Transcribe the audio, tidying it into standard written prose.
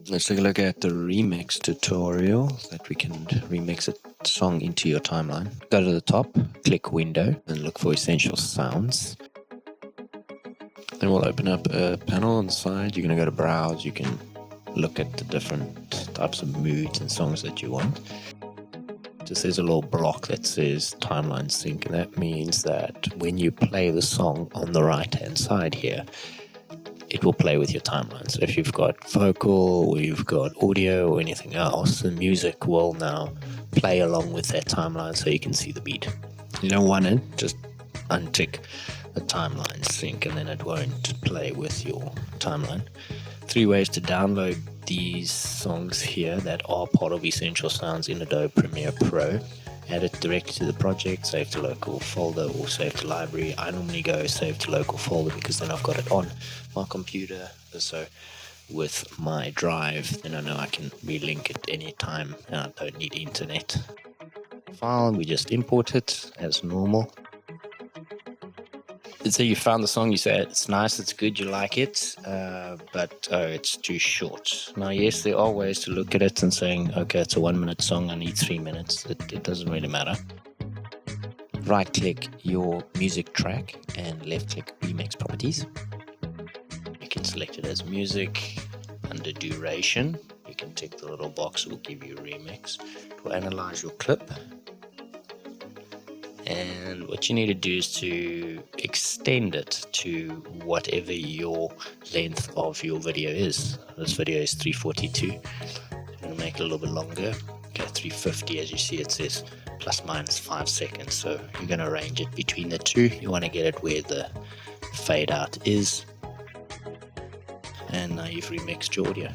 Let's take a look at the remix tutorial that we can remix a song into your timeline. Go to the top, click Window, and look for Essential Sounds. Then we'll open up a panel on the side. You're going to go to Browse. You can look at the different types of moods and songs that you want. Just there's a little block that says Timeline Sync, and that means that when you play the song on the right hand side here, it will play with your timeline. So if you've got vocal or you've got audio or anything else, the music will now play along with that timeline so you can see the beat. You don't want it, just untick the timeline sync and then it won't play with your timeline. 3 ways to download these songs here that are part of Essential Sounds in Adobe Premiere Pro. Add it directly to the project, save to local folder or save to library. I normally go save to local folder because then I've got it on my computer. So with my drive, then I know I can relink it anytime and I don't need internet. File, we just import it as normal. Let's say you found the song, you say it's nice, it's good, you like it, but it's too short. Now, yes, there are ways to look at it and saying, okay, it's a 1 minute song, I need 3 minutes. It doesn't really matter. Right-click your music track and left-click Remix Properties. You can select it as music. Under duration, you can tick the little box, it will give you a remix. It will analyze your clip. And what you need to do is to extend it to whatever your length of your video is. This video is 342. I'm going to make it a little bit longer. Okay, 350, as you see it says plus minus 5 seconds. So you're going to arrange it between the two. You want to get it where the fade out is. And now you've remixed your audio.